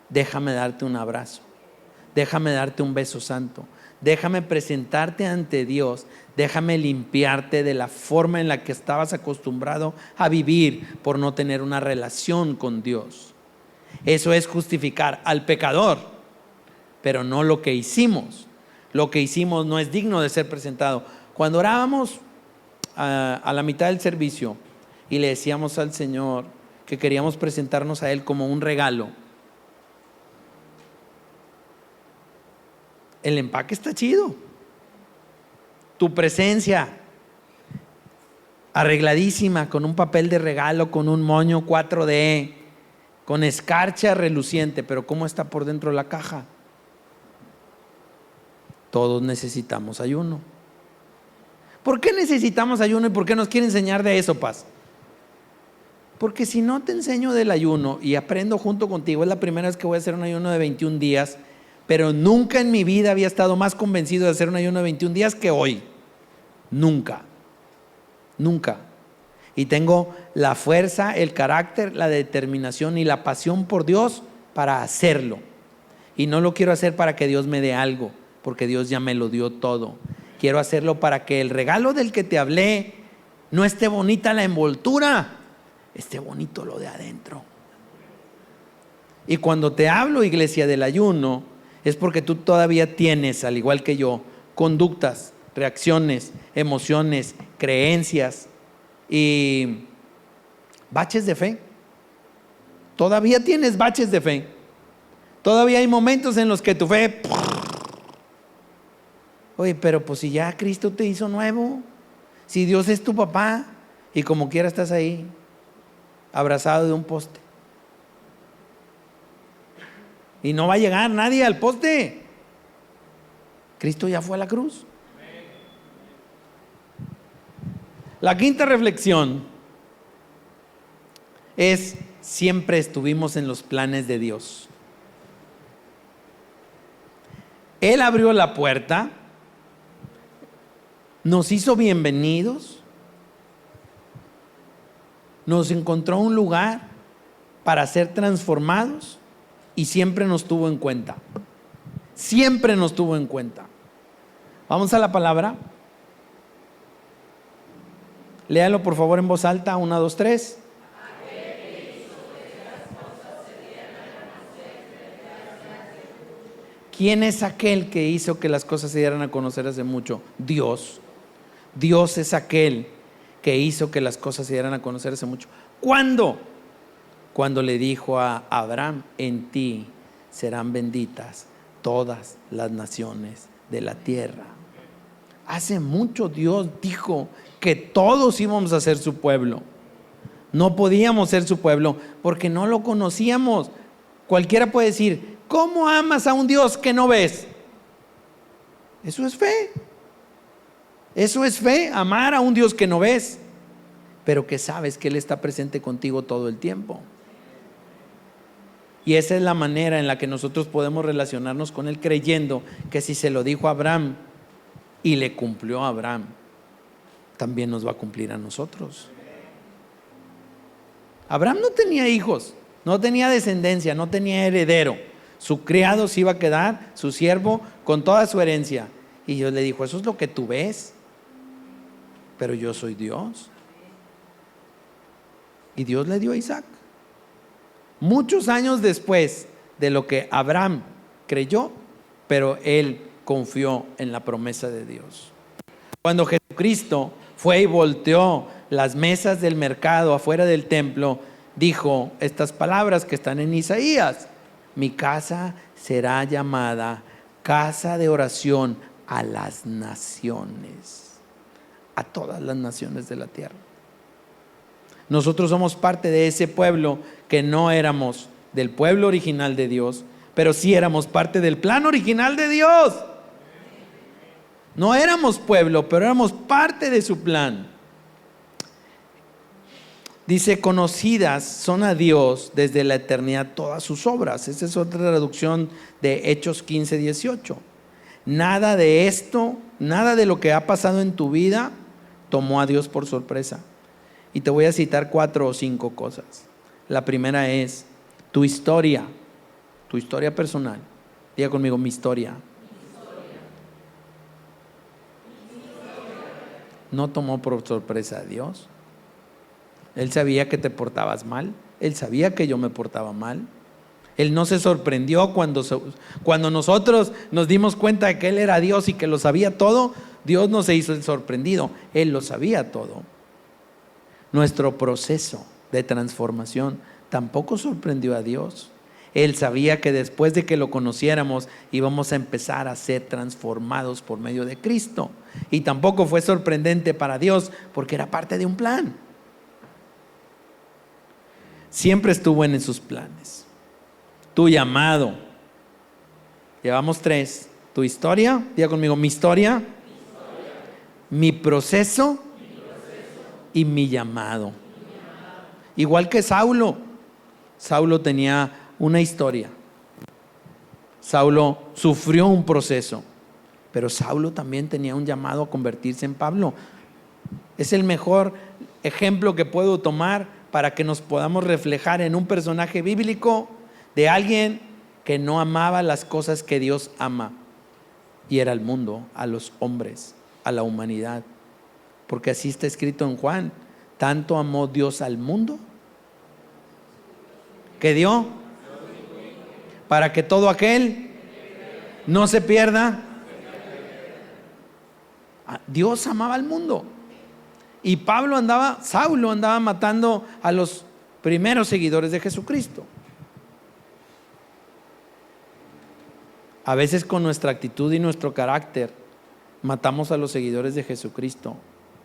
Déjame darte un abrazo, déjame darte un beso santo, déjame presentarte ante Dios, déjame limpiarte de la forma en la que estabas acostumbrado a vivir por no tener una relación con Dios. Eso es justificar al pecador, pero no lo que hicimos. Lo que hicimos no es digno de ser presentado. Cuando orábamos a la mitad del servicio y le decíamos al Señor que queríamos presentarnos a Él como un regalo, el empaque está chido. Tu presencia arregladísima, con un papel de regalo, con un moño 4D, con escarcha reluciente, pero ¿cómo está por dentro la caja? Todos necesitamos ayuno. ¿Por qué necesitamos ayuno y por qué nos quiere enseñar de eso, Paz? Porque si no te enseño del ayuno y aprendo junto contigo, es la primera vez que voy a hacer un ayuno de 21 días, pero nunca en mi vida había estado más convencido de hacer un ayuno de 21 días que hoy. Nunca. Y tengo la fuerza, el carácter, la determinación y la pasión por Dios para hacerlo. Y no lo quiero hacer para que Dios me dé algo, porque Dios ya me lo dio todo. Quiero hacerlo para que el regalo del que te hablé no esté bonita la envoltura, esté bonito lo de adentro. Y cuando te hablo, iglesia, del ayuno, es porque tú todavía tienes, al igual que yo, conductas, reacciones, emociones, creencias y baches de fe. Todavía tienes baches de fe. Todavía hay momentos en los que tu fe... Oye, pero pues si ya Cristo te hizo nuevo, si Dios es tu papá y como quiera estás ahí, abrazado de un poste. Y no va a llegar nadie al poste. Cristo ya fue a la cruz. La quinta reflexión es: siempre estuvimos en los planes de Dios. Él abrió la puerta, nos hizo bienvenidos, nos encontró un lugar para ser transformados y siempre nos tuvo en cuenta. Siempre nos tuvo en cuenta. Vamos a la palabra. Léalo por favor en voz alta. 1, 2, 3. ¿Quién es aquel que hizo que las cosas se dieran a conocer hace mucho? Dios. Dios es aquel que hizo que las cosas se dieran a conocer hace mucho. ¿Cuándo? Cuando le dijo a Abraham: en ti serán benditas todas las naciones de la tierra. Hace mucho Dios dijo que todos íbamos a ser su pueblo. No podíamos ser su pueblo porque no lo conocíamos. Cualquiera puede decir: ¿cómo amas a un Dios que no ves? Eso es fe. Eso es fe, amar a un Dios que no ves, pero que sabes que Él está presente contigo todo el tiempo. Y esa es la manera en la que nosotros podemos relacionarnos con Él, creyendo que si se lo dijo a Abraham y le cumplió a Abraham, también nos va a cumplir a nosotros. Abraham no tenía hijos, no tenía descendencia, no tenía heredero. Su criado se iba a quedar, su siervo, con toda su herencia. Y Dios le dijo: eso es lo que tú ves, pero yo soy Dios. Y Dios le dio a Isaac. Muchos años después de lo que Abraham creyó, pero él confió en la promesa de Dios. Cuando Jesucristo fue y volteó las mesas del mercado afuera del templo, dijo estas palabras que están en Isaías: mi casa será llamada casa de oración a las naciones, a todas las naciones de la tierra. Nosotros somos parte de ese pueblo que no éramos del pueblo original de Dios, pero sí éramos parte del plan original de Dios. No éramos pueblo, pero éramos parte de su plan. Dice, conocidas son a Dios desde la eternidad todas sus obras. Esa es otra traducción de Hechos 15:18. Nada de esto, nada de lo que ha pasado en tu vida tomó a Dios por sorpresa. Y te voy a citar 4 o 5 cosas. La primera es tu historia personal. Diga conmigo, mi historia. No tomó por sorpresa a Dios. Él sabía que te portabas mal. Él sabía que yo me portaba mal. Él no se sorprendió cuando nosotros nos dimos cuenta de que Él era Dios y que lo sabía todo. Dios no se hizo el sorprendido. Él lo sabía todo. Nuestro proceso de transformación tampoco sorprendió a Dios. Él sabía que después de que lo conociéramos íbamos a empezar a ser transformados por medio de Cristo. Y tampoco fue sorprendente para Dios porque era parte de un plan. Siempre estuvo en sus planes. Tu llamado. Llevamos 3. Tu historia, diga conmigo, mi historia, mi proceso y mi llamado. Igual que Saulo. Saulo tenía una historia. Saulo sufrió un proceso, pero Saulo también tenía un llamado a convertirse en Pablo. Es el mejor ejemplo que puedo tomar para que nos podamos reflejar en un personaje bíblico de alguien que no amaba las cosas que Dios ama, y era el mundo, a los hombres, a la humanidad. Porque así está escrito en Juan: tanto amó Dios al mundo que dio para que todo aquel no se pierda. Dios amaba al mundo. Y Saulo andaba matando a los primeros seguidores de Jesucristo. A veces con nuestra actitud y nuestro carácter matamos a los seguidores de Jesucristo,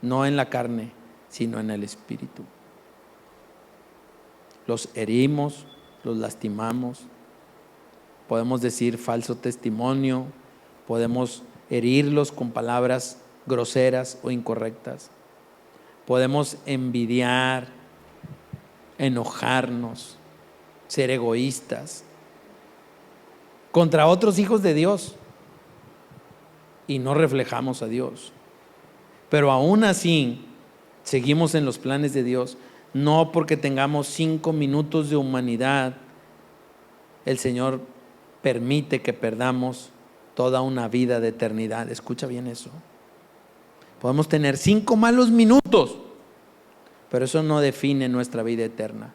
no en la carne, sino en el espíritu. Los herimos, los lastimamos, podemos decir falso testimonio, podemos herirlos con palabras groseras o incorrectas, podemos envidiar, enojarnos, ser egoístas contra otros hijos de Dios y no reflejamos a Dios. Pero aún así seguimos en los planes de Dios. No porque tengamos 5 minutos de humanidad, el Señor permite que perdamos toda una vida de eternidad. Escucha bien eso. Podemos tener 5 malos minutos, pero eso no define nuestra vida eterna.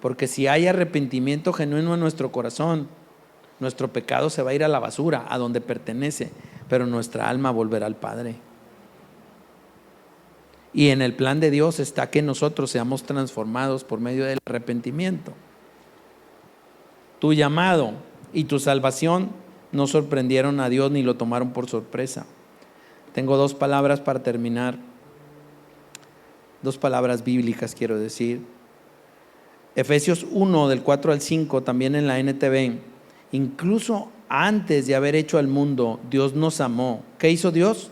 Porque si hay arrepentimiento genuino en nuestro corazón, nuestro pecado se va a ir a la basura, a donde pertenece, pero nuestra alma volverá al Padre. Y en el plan de Dios está que nosotros seamos transformados por medio del arrepentimiento. Tu llamado y tu salvación no sorprendieron a Dios ni lo tomaron por sorpresa. Tengo 2 palabras para terminar. 2 palabras bíblicas quiero decir. Efesios 1 del 4 al 5, también en la NTV. Incluso antes de haber hecho al mundo, Dios nos amó. ¿Qué hizo Dios?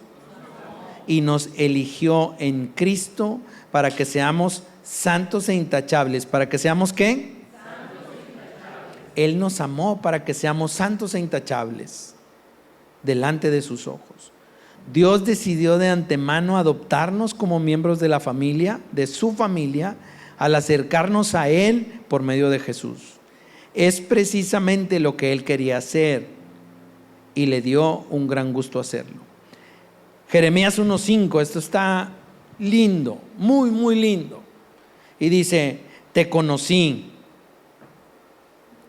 Y nos eligió en Cristo para que seamos santos e intachables. ¿Para que seamos qué? Él nos amó para que seamos santos e intachables delante de sus ojos. Dios decidió de antemano adoptarnos como miembros de la familia, de su familia, al acercarnos a Él por medio de Jesús. Es precisamente lo que Él quería hacer y le dio un gran gusto hacerlo. Jeremías 1:5, esto está lindo, muy, muy lindo. Y dice, te conocí.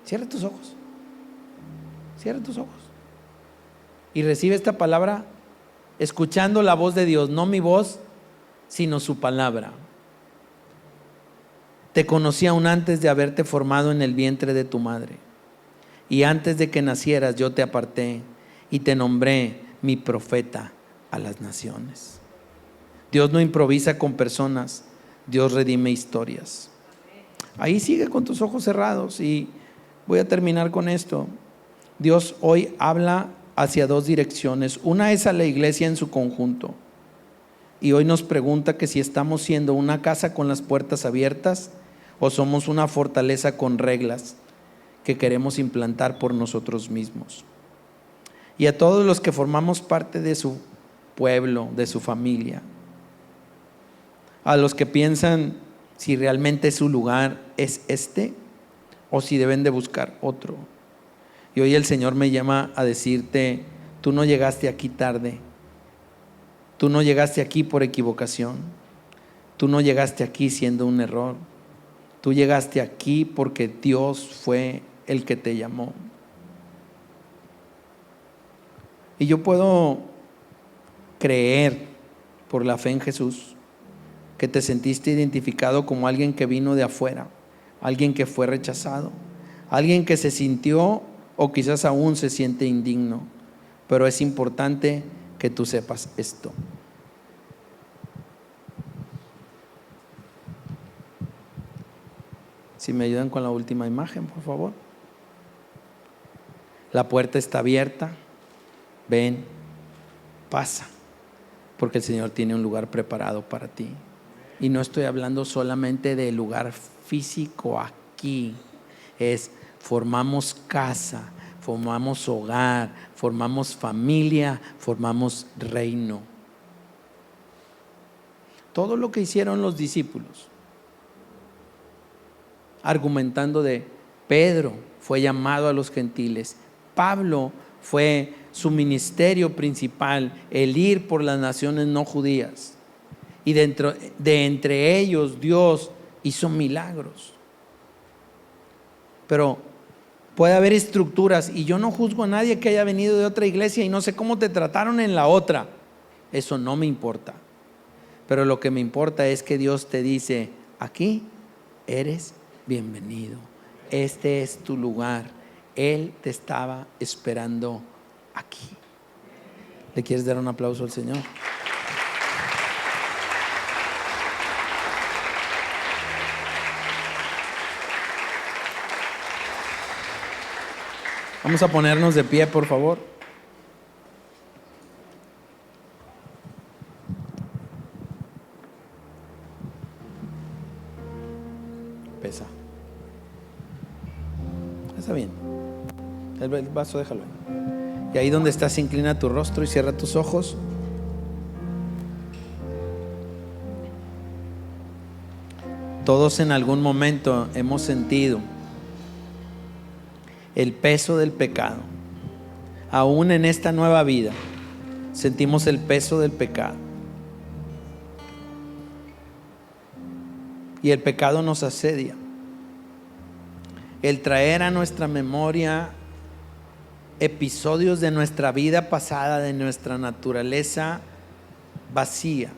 Cierra tus ojos. Cierra tus ojos. Y recibe esta palabra escuchando la voz de Dios, no mi voz, sino su palabra. Te conocí aún antes de haberte formado en el vientre de tu madre. Y antes de que nacieras yo te aparté y te nombré. mi profeta a las naciones. Dios no improvisa con personas, Dios redime historias. Ahí sigue con tus ojos cerrados y voy a terminar con esto. Dios hoy habla hacia dos direcciones. Una es a la iglesia en su conjunto. Y hoy nos pregunta que si estamos siendo una casa con las puertas abiertas o somos una fortaleza con reglas que queremos implantar por nosotros mismos. Y a todos los que formamos parte de su pueblo, de su familia, a los que piensan si realmente su lugar es este o si deben de buscar otro. Y hoy el Señor me llama a decirte, tú no llegaste aquí tarde, tú no llegaste aquí por equivocación, tú no llegaste aquí siendo un error, tú llegaste aquí porque Dios fue el que te llamó. Y yo puedo creer por la fe en Jesús que te sentiste identificado como alguien que vino de afuera, alguien que fue rechazado, alguien que se sintió o quizás aún se siente indigno, pero es importante que tú sepas esto. Si me ayudan con la última imagen, por favor. La puerta está abierta, ven, pasa, porque el Señor tiene un lugar preparado para ti. Y no estoy hablando solamente del lugar físico aquí, formamos casa, formamos hogar, formamos familia, formamos reino. Todo lo que hicieron los discípulos, argumentando de Pedro fue llamado a los gentiles, Pablo fue su ministerio principal, el ir por las naciones no judías. Y de entre ellos Dios hizo milagros. Pero puede haber estructuras, y yo no juzgo a nadie que haya venido de otra iglesia y no sé cómo te trataron en la otra. Eso no me importa. Pero lo que me importa es que Dios te dice, aquí eres bienvenido. Este es tu lugar. Él te estaba esperando aquí. ¿Le quieres dar un aplauso al Señor? Vamos a ponernos de pie, por favor. Pesa. Está bien. El vaso déjalo ahí. Y ahí donde estás, inclina tu rostro y cierra tus ojos. Todos en algún momento hemos sentido el peso del pecado. Aún en esta nueva vida sentimos el peso del pecado. Y el pecado nos asedia. El traer a nuestra memoria episodios de nuestra vida pasada, de nuestra naturaleza vacía,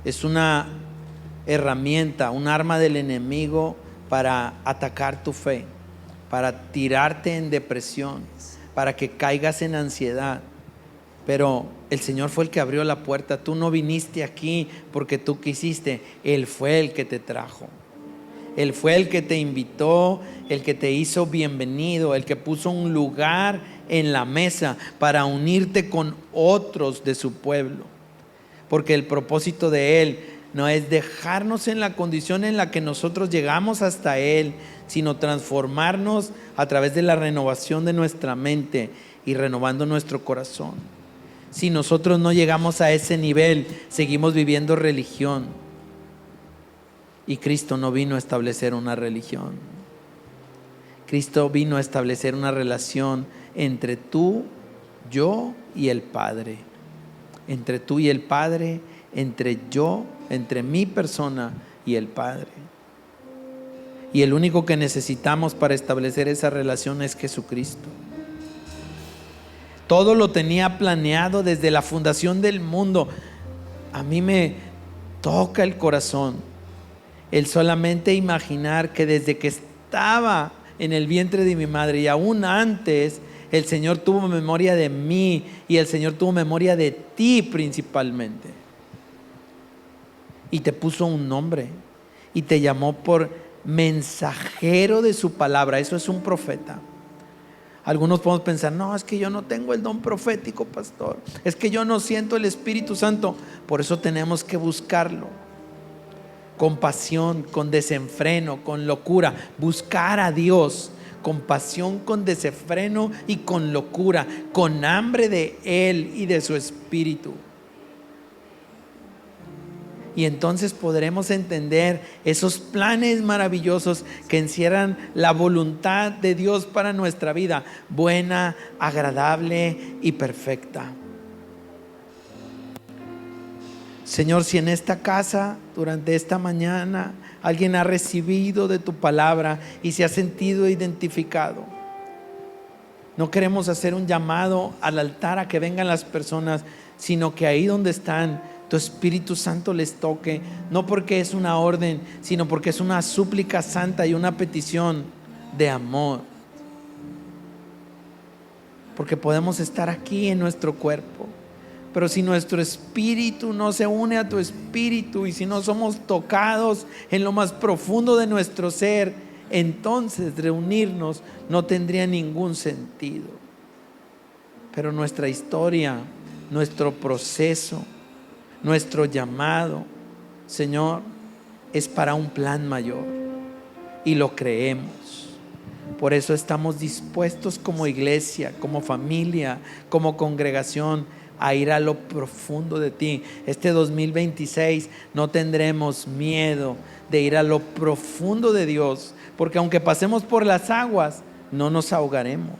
es una herramienta, un arma del enemigo para atacar tu fe, para tirarte en depresión, para que caigas en ansiedad. Pero el Señor fue el que abrió la puerta. Tú no viniste aquí porque tú quisiste. Él fue el que te trajo. Él fue el que te invitó, el que te hizo bienvenido, el que puso un lugar en la mesa para unirte con otros de su pueblo. Porque el propósito de Él no es dejarnos en la condición en la que nosotros llegamos hasta Él, sino transformarnos a través de la renovación de nuestra mente y renovando nuestro corazón. Si nosotros no llegamos a ese nivel, seguimos viviendo religión. Y Cristo no vino a establecer una religión. Cristo vino a establecer una relación entre tú, yo y el Padre. Entre tú y el Padre, entre yo, entre mi persona y el Padre. Y el único que necesitamos para establecer esa relación es Jesucristo. Todo lo tenía planeado desde la fundación del mundo. A mí me toca el corazón el solamente imaginar que desde que estaba en el vientre de mi madre y aún antes, El Señor tuvo memoria de mí y el Señor tuvo memoria de ti principalmente. Y te puso un nombre y te llamó por mensajero de su palabra. Eso es un profeta. Algunos podemos pensar, no, es que yo no tengo el don profético, pastor. Es que yo no siento el Espíritu Santo. Por eso tenemos que buscarlo. Con pasión, con desenfreno, con locura. Buscar a Dios con pasión, con desenfreno y con locura. Con hambre de Él y de su Espíritu. Y entonces podremos entender esos planes maravillosos que encierran la voluntad de Dios para nuestra vida, buena, agradable y perfecta. Señor, si en esta casa, durante esta mañana, alguien ha recibido de tu palabra y se ha sentido identificado, no queremos hacer un llamado al altar a que vengan las personas, sino que ahí donde están, tu Espíritu Santo les toque, no porque es una orden, sino porque es una súplica santa y una petición de amor. Porque podemos estar aquí en nuestro cuerpo, pero si nuestro espíritu no se une a tu espíritu y si no somos tocados en lo más profundo de nuestro ser, entonces reunirnos no tendría ningún sentido. Pero nuestra historia, nuestro proceso, nuestro llamado, Señor, es para un plan mayor y lo creemos. Por eso estamos dispuestos como iglesia, como familia, como congregación a ir a lo profundo de ti. Este 2026 no tendremos miedo de ir a lo profundo de Dios, porque aunque pasemos por las aguas, no nos ahogaremos.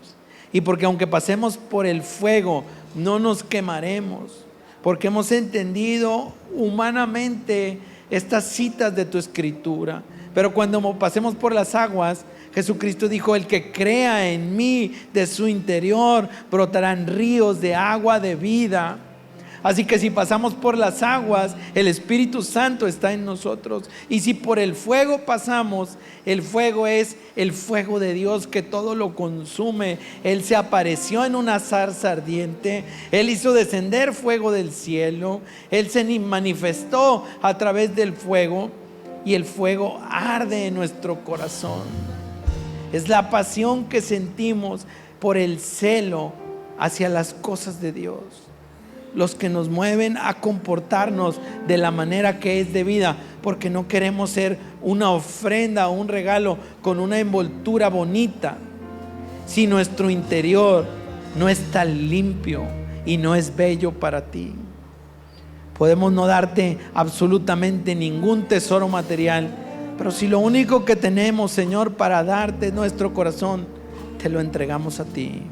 Y porque aunque pasemos por el fuego, no nos quemaremos. Porque hemos entendido humanamente estas citas de tu escritura. Pero cuando pasemos por las aguas, Jesucristo dijo: el que crea en mí, de su interior brotarán ríos de agua de vida. Así que si pasamos por las aguas, el Espíritu Santo está en nosotros. Y si por el fuego pasamos, el fuego es el fuego de Dios que todo lo consume. Él se apareció en una zarza ardiente. Él hizo descender fuego del cielo. Él se manifestó a través del fuego. Y el fuego arde en nuestro corazón. Es la pasión que sentimos por el celo hacia las cosas de Dios, los que nos mueven a comportarnos de la manera que es debida, porque no queremos ser una ofrenda o un regalo con una envoltura bonita, si nuestro interior no está limpio y no es bello para ti. Podemos no darte absolutamente ningún tesoro material, pero si lo único que tenemos, Señor, para darte es nuestro corazón, te lo entregamos a ti.